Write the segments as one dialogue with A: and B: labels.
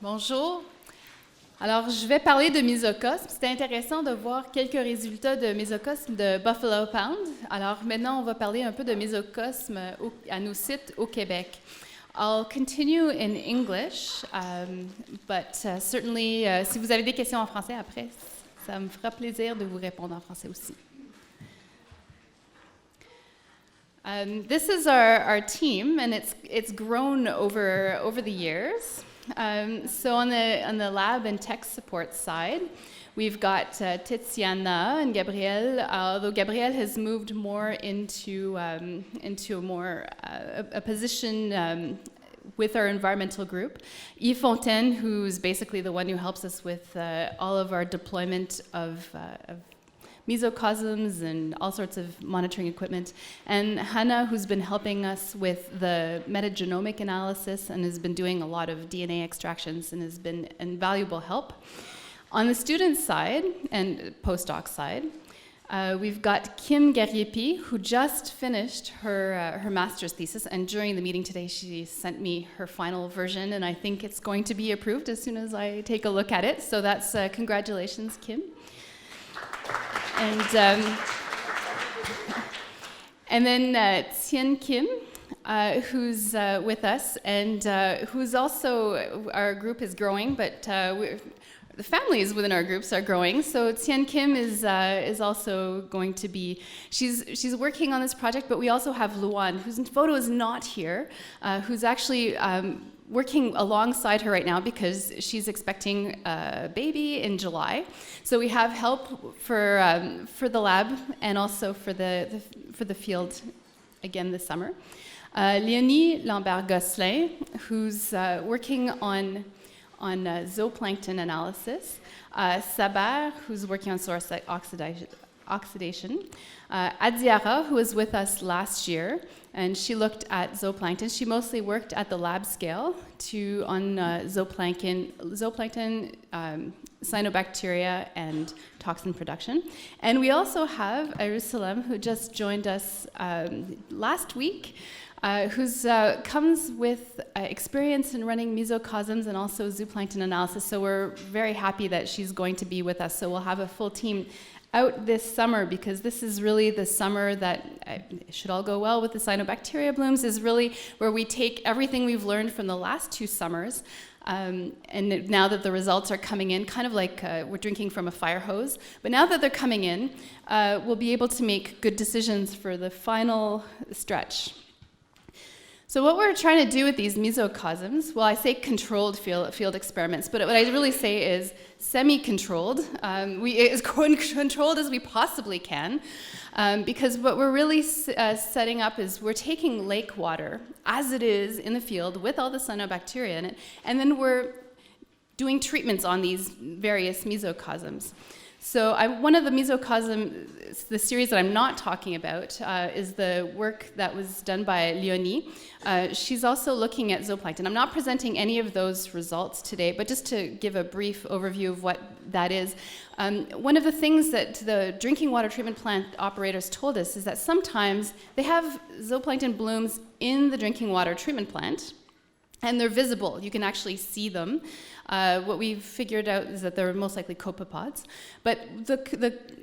A: Bonjour. Alors, je vais parler de mésocosme. C'était intéressant de voir quelques résultats de mésocosme de Buffalo Pound. Alors, maintenant, on va parler un peu de mésocosme à nos sites au Québec. I'll continue in English, but certainly, si vous avez des questions en français après, ça me fera plaisir de vous répondre en français aussi. This is our team, and it's grown over the years. So on the lab and tech support side, we've got Tiziana and Gabrielle. Although Gabrielle has moved more into a position with our environmental group. Yves Fontaine, who's basically the one who helps us with all of our deployment of mesocosms and all sorts of monitoring equipment. And Hannah, who's been helping us with the metagenomic analysis and has been doing a lot of DNA extractions and has been invaluable help. On the student side and postdoc side, we've got Kim Gariepi, who just finished her master's thesis, and during the meeting today, she sent me her final version, and I think it's going to be approved as soon as I take a look at it. So that's congratulations, Kim. And then Tien Kim, who's with us, and who's also, our group is growing, but the families within our groups are growing. So Tien Kim is also going to be, she's working on this project, but we also have Luan, whose photo is not here, who's actually working alongside her right now because she's expecting a baby in July. So we have help for the lab and also for the field again this summer. Léonie Lambert-Gosselin, who's working on zooplankton analysis. Sabar, who's working on source oxidation. Adiara, who was with us last year, and she looked at zooplankton. She mostly worked at the lab scale on zooplankton, cyanobacteria, and toxin production. And we also have Jerusalem, who just joined us last week, who comes with experience in running mesocosms and also zooplankton analysis. So we're very happy that she's going to be with us. So we'll have a full team out this summer, because this is really the summer that, it should all go well with the cyanobacteria blooms, is really where we take everything we've learned from the last 2 summers, and now that the results are coming in, kind of like we're drinking from a fire hose, but now that they're coming in, we'll be able to make good decisions for the final stretch. So what we're trying to do with these mesocosms, well, I say controlled field experiments, but what I really say is semi-controlled, as controlled as we possibly can, because what we're really setting up is we're taking lake water as it is in the field with all the cyanobacteria in it, and then we're doing treatments on these various mesocosms. So one of the mesocosm, the series that I'm not talking about, is the work that was done by Léonie. She's also looking at zooplankton. I'm not presenting any of those results today, but just to give a brief overview of what that is. One of the things that the drinking water treatment plant operators told us is that sometimes they have zooplankton blooms in the drinking water treatment plant, and they're visible. You can actually see them. What we've figured out is that they're most likely copepods. But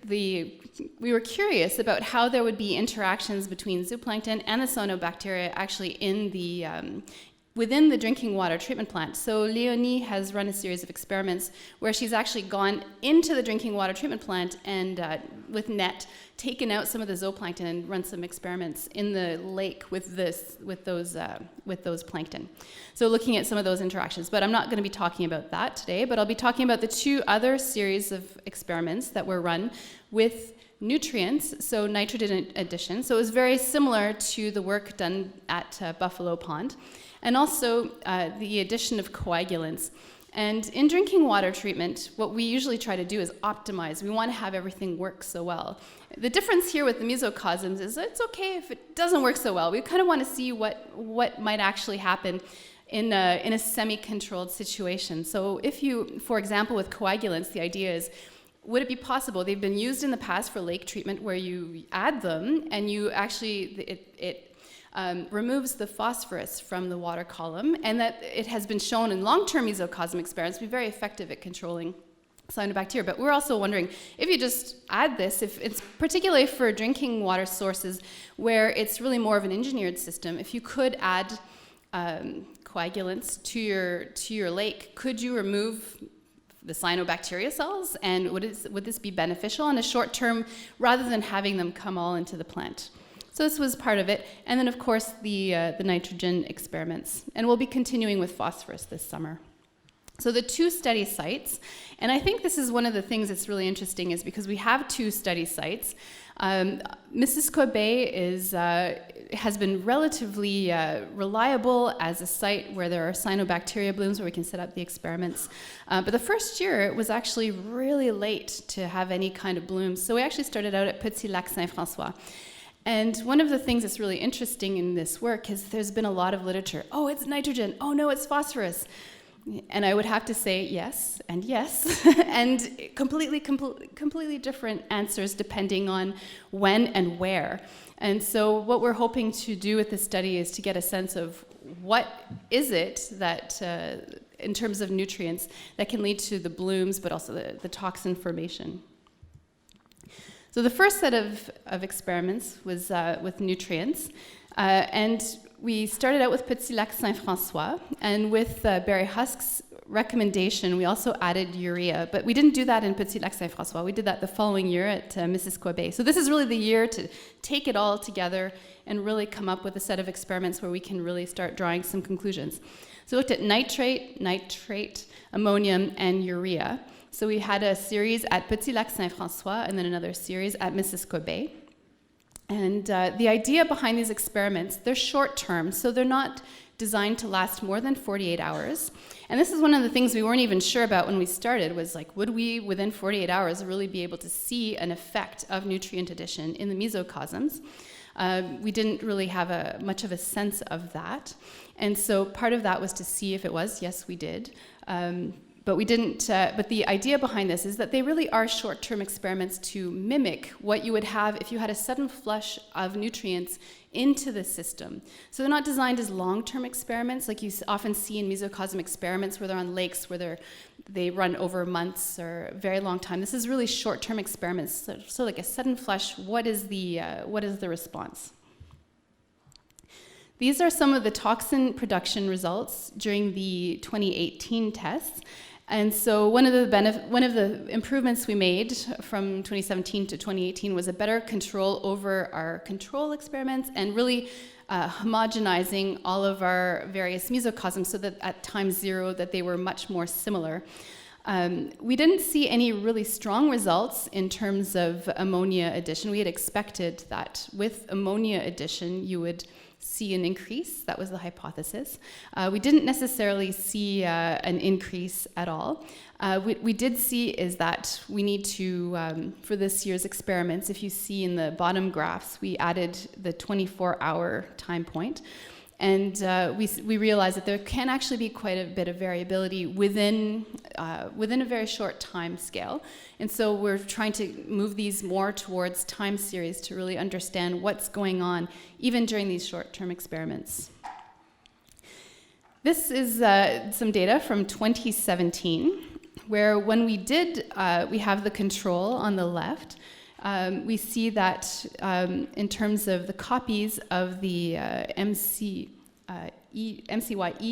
A: we were curious about how there would be interactions between zooplankton and the cyanobacteria actually within the drinking water treatment plant. So Léonie has run a series of experiments where she's actually gone into the drinking water treatment plant and with net taken out some of the zooplankton and run some experiments in the lake with those plankton. So looking at some of those interactions, but I'm not going to be talking about that today, but I'll be talking about the 2 other series of experiments that were run with nutrients, so nitrogen addition. So it was very similar to the work done at Buffalo Pond, and also the addition of coagulants. And in drinking water treatment, what we usually try to do is optimize. We want to have everything work so well. The difference here with the mesocosms is it's okay if it doesn't work so well. We kind of want to see what might actually happen in a semi-controlled situation. So if you, for example, with coagulants, the idea is, would it be possible, they've been used in the past for lake treatment where you add them and you actually, removes the phosphorus from the water column, and that it has been shown in long-term mesocosm experiments to be very effective at controlling cyanobacteria. But we're also wondering if you just add this, if it's particularly for drinking water sources where it's really more of an engineered system, if you could add coagulants to your lake, could you remove the cyanobacteria cells, and would this be beneficial in a short term rather than having them come all into the plant? So this was part of it, and then of course the nitrogen experiments, and we'll be continuing with phosphorus this summer. So the 2 study sites, and I think this is one of the things that's really interesting, is because we have 2 study sites. Missisquoi has been relatively reliable as a site where there are cyanobacteria blooms where we can set up the experiments. But the first year, it was actually really late to have any kind of blooms. So we actually started out at Petit Lac Saint-François. And one of the things that's really interesting in this work is there's been a lot of literature. Oh, it's nitrogen. Oh, no, it's phosphorus. And I would have to say yes and yes, and completely different answers depending on when and where. And so what we're hoping to do with this study is to get a sense of what is it that, in terms of nutrients, that can lead to the blooms, but also the toxin formation. So the first set of experiments was with nutrients, and we started out with Petit Lac Saint-François, and with Barry Husk's recommendation, we also added urea, but we didn't do that in Petit Lac Saint-François. We did that the following year at Missisquoi. So this is really the year to take it all together and really come up with a set of experiments where we can really start drawing some conclusions. So we looked at nitrate, ammonium, and urea. So we had a series at Petit Lac Saint-François and then another series at Missisquoi. And the idea behind these experiments, they're short term, so they're not designed to last more than 48 hours. And this is one of the things we weren't even sure about when we started, was like, would we, within 48 hours, really be able to see an effect of nutrient addition in the mesocosms? We didn't really have much of a sense of that. And so part of that was to see if it was. Yes, we did. But we didn't. But the idea behind this is that they really are short-term experiments to mimic what you would have if you had a sudden flush of nutrients into the system. So they're not designed as long-term experiments like you often see in mesocosm experiments where they're on lakes where they run over months or a very long time. This is really short-term experiments. So like a sudden flush, what is the response? These are some of the toxin production results during the 2018 tests. And so one of the improvements we made from 2017 to 2018 was a better control over our control experiments and really homogenizing all of our various mesocosms so that at time 0 that they were much more similar. We didn't see any really strong results in terms of ammonia addition. We had expected that with ammonia addition you would see an increase. That was the hypothesis. We didn't necessarily see an increase at all. We did see is that we need to, for this year's experiments, if you see in the bottom graphs, we added the 24-hour time point. And we realized that there can actually be quite a bit of variability within a very short time scale. And so we're trying to move these more towards time series to really understand what's going on, even during these short-term experiments. This is some data from 2017, where when we did, we have the control on the left. We see that in terms of the copies of the MCYE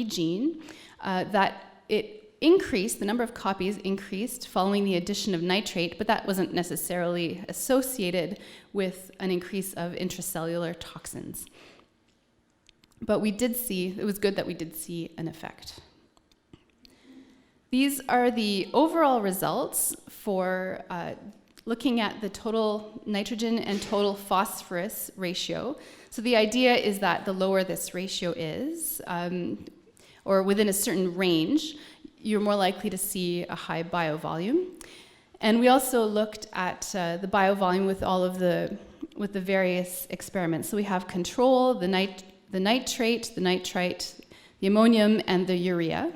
A: gene, that it increased, the number of copies increased following the addition of nitrate, but that wasn't necessarily associated with an increase of intracellular toxins. But we did see, it was good that we did see an effect. These are the overall results for looking at the total nitrogen and total phosphorus ratio. So the idea is that the lower this ratio is, or within a certain range, you're more likely to see a high biovolume. And we also looked at the biovolume with all of the various experiments. So we have control, the nitrate, the nitrite, the ammonium, and the urea.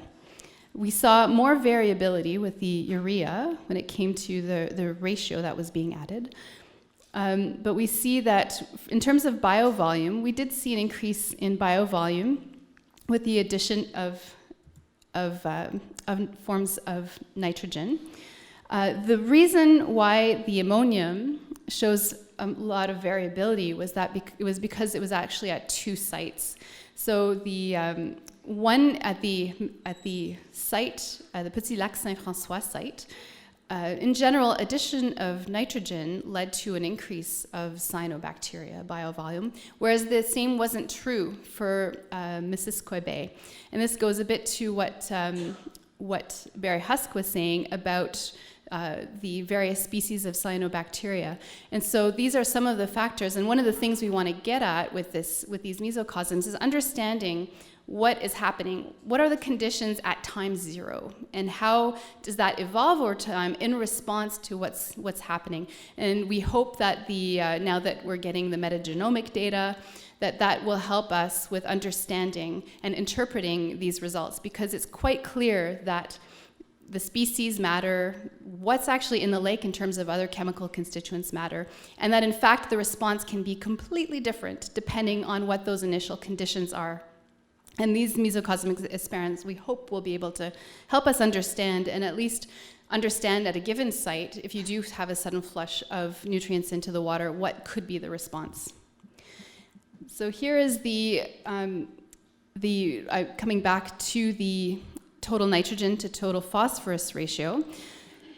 A: We saw more variability with the urea when it came to the ratio that was being added. But we see that in terms of biovolume, we did see an increase in biovolume with the addition of forms of nitrogen. The reason why the ammonium shows a lot of variability was that it was because it was actually at 2 sites. So the one at the site, the Petit Lac Saint-François site, in general, addition of nitrogen led to an increase of cyanobacteria biovolume, whereas the same wasn't true for Missisquoi Bay. And this goes a bit to what Barry Husk was saying about the various species of cyanobacteria. And so these are some of the factors, and one of the things we want to get at with these mesocosms is understanding what is happening, what are the conditions at time 0, and how does that evolve over time in response to what's happening. And we hope that now that we're getting the metagenomic data, that will help us with understanding and interpreting these results, because it's quite clear that the species matter, what's actually in the lake in terms of other chemical constituents matter, and that in fact the response can be completely different depending on what those initial conditions are. And these mesocosmic experiments, we hope, will be able to help us understand, and at least understand at a given site, if you do have a sudden flush of nutrients into the water, what could be the response. So here is coming back to the total nitrogen to total phosphorus ratio.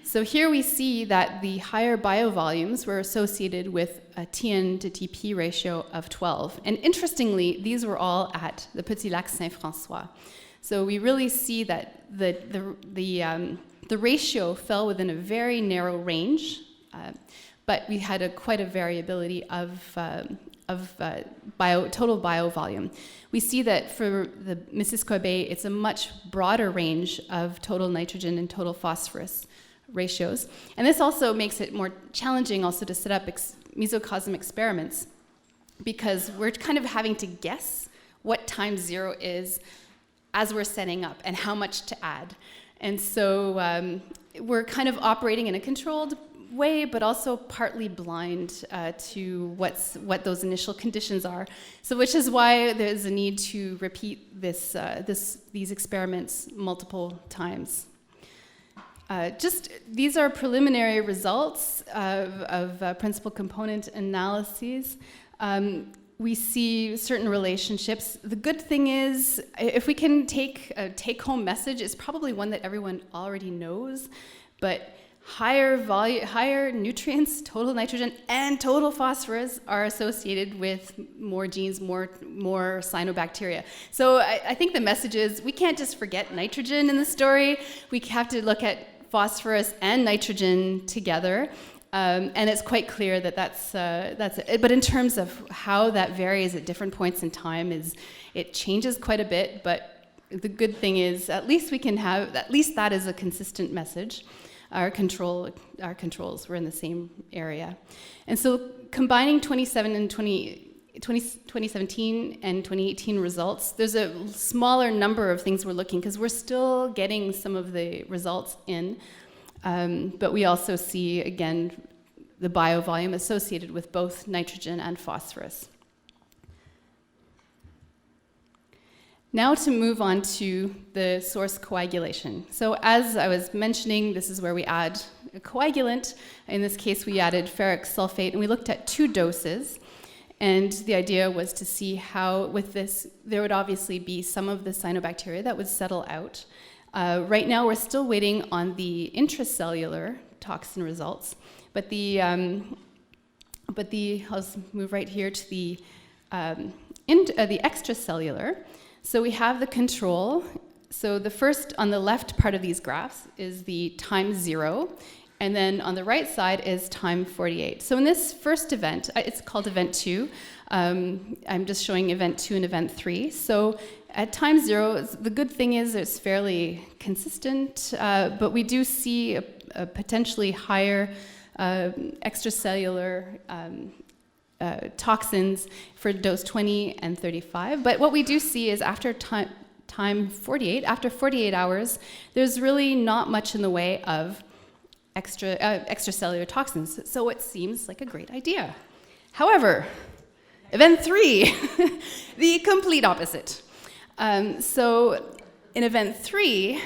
A: So here we see that the higher biovolumes were associated with a TN to TP ratio of 12. And interestingly, these were all at the Petit Lac Saint-François. So we really see that the ratio fell within a very narrow range, but we had quite a variability of total biovolume. We see that for the Missisquoi Bay, it's a much broader range of total nitrogen and total phosphorus ratios. And this also makes it more challenging also to set up mesocosm experiments, because we're kind of having to guess what time 0 is as we're setting up and how much to add. And so we're kind of operating in a controlled way, but also partly blind to what those initial conditions are. So, which is why there's a need to repeat these experiments multiple times. These are preliminary results of principal component analyses. We see certain relationships. The good thing is, if we can take a take-home message, it's probably one that everyone already knows, but higher nutrients, total nitrogen, and total phosphorus are associated with more genes, more cyanobacteria. So I think the message is we can't just forget nitrogen in the story. We have to look at phosphorus and nitrogen together. And it's quite clear that that's it. But in terms of how that varies at different points in time, it changes quite a bit. But the good thing is, at least that is a consistent message. Our controls were in the same area. And so combining 2017 and 2018 results, there's a smaller number of things we're looking, because we're still getting some of the results in. But we also see, again, the biovolume associated with both nitrogen and phosphorus. Now to move on to the source coagulation. So as I was mentioning, this is where we add a coagulant. In this case, we added ferric sulfate, and we looked at 2 doses. And the idea was to see how, with this, there would obviously be some of the cyanobacteria that would settle out. Right now, we're still waiting on the intracellular toxin results. But I'll just move right here to the extracellular. So we have the control. So the first on the left part of these graphs is the time 0, and then on the right side is time 48. So in this first event, it's called event 2. I'm just showing event 2 and event 3. So at time 0, the good thing is it's fairly consistent, but we do see a potentially higher extracellular toxins for dose 20 and 35. But what we do see is after time 48, after 48 hours, there's really not much in the way of extracellular toxins. So it seems like a great idea. However, event 3, the complete opposite. So in event 3,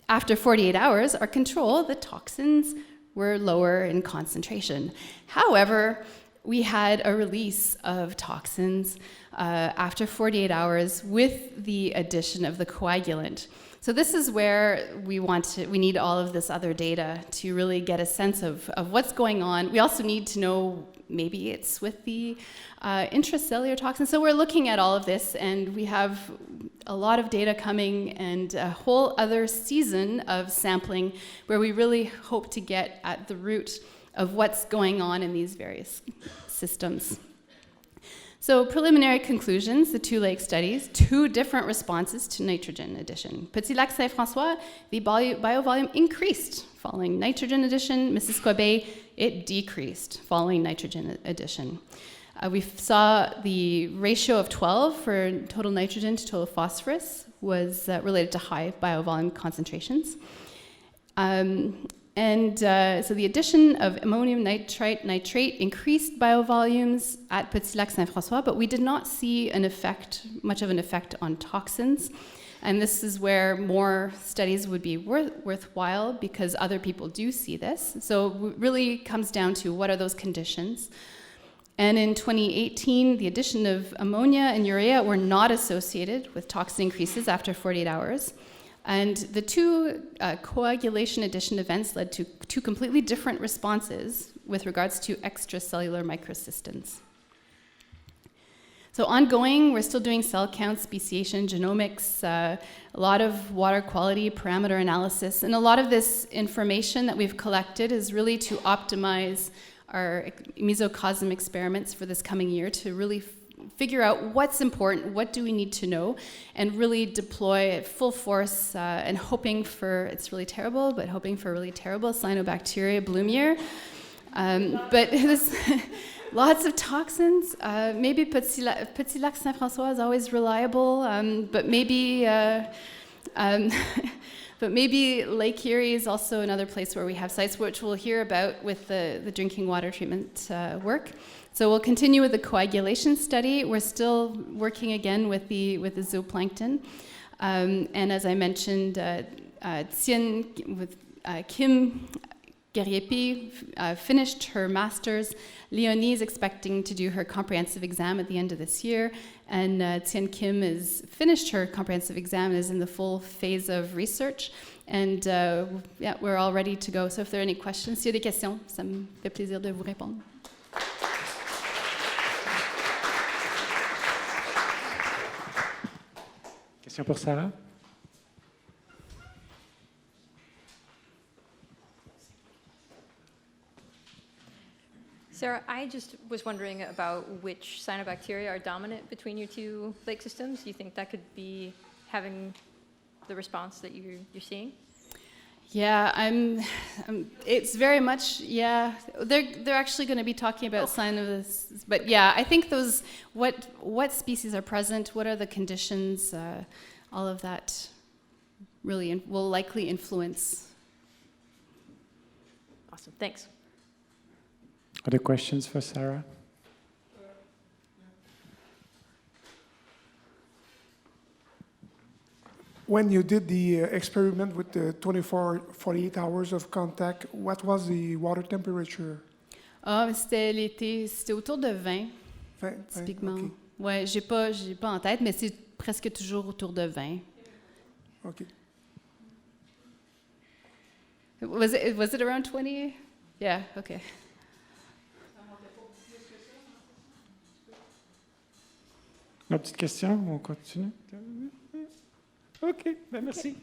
A: after 48 hours, our control, the toxins, were lower in concentration. However, we had a release of toxins after 48 hours with the addition of the coagulant. So this is where we need all of this other data to really get a sense of what's going on. We also need to know maybe it's with the intracellular toxins. So we're looking at all of this, and we have a lot of data coming and a whole other season of sampling where we really hope to get at the root of what's going on in these various systems. So preliminary conclusions, the 2 lake studies, 2 different responses to nitrogen addition. Petit Lac Saint-François, the biovolume increased following nitrogen addition. Missisquoi Bay, it decreased following nitrogen addition. We saw the ratio of 12 for total nitrogen to total phosphorus was related to high biovolume concentrations. So the addition of ammonium nitrate increased biovolumes at Petit Lac Saint-François, but we did not see much of an effect on toxins. And this is where more studies would be worthwhile because other people do see this. So it really comes down to what are those conditions. And in 2018, the addition of ammonia and urea were not associated with toxin increases after 48 hours. And the 2 coagulation addition events led to 2 completely different responses with regards to extracellular microsystems. So ongoing, we're still doing cell count, speciation, genomics, a lot of water quality, parameter analysis, and a lot of this information that we've collected is really to optimize our mesocosm experiments for this coming year to really figure out what's important, what do we need to know, and really deploy at full force and hoping for, it's really terrible, but hoping for a really terrible cyanobacteria bloom year. But there's lots of toxins. Maybe Petit Lac Saint-François is always reliable, but maybe Lake Erie is also another place where we have sites, which we'll hear about with the drinking water treatment work. So we'll continue with the coagulation study. We're still working again with the zooplankton. And as I mentioned, Kim Guerriepi finished her master's. Leonie is expecting to do her comprehensive exam at the end of this year. And Tien Kim has finished her comprehensive exam and is in the full phase of research. And yeah, we're all ready to go. So if there are any questions, s'il y a des questions, ça me fait plaisir de vous répondre.
B: Question pour Sarah?
C: Sarah, I just was wondering about which cyanobacteria are dominant between your 2 lake systems. Do you think that could be having the response that you're seeing?
A: Yeah, it's very much, yeah. They're actually going to be talking about cyanobacteria, but yeah, I think those, what species are present, what are the conditions, all of that really will likely influence.
C: Awesome, thanks.
B: Other questions for Sarah?
D: When you did the experiment with the 48 hours of contact, what was the water temperature?
A: C'était l'été, c'était autour de 20, typiquement.
D: Okay.
A: Ouais, j'ai pas en tête, mais c'est presque toujours autour de 20.
D: Okay.
A: Was it around 20? Yeah, okay.
B: Une petite question, on continue? OK, ben merci. Okay.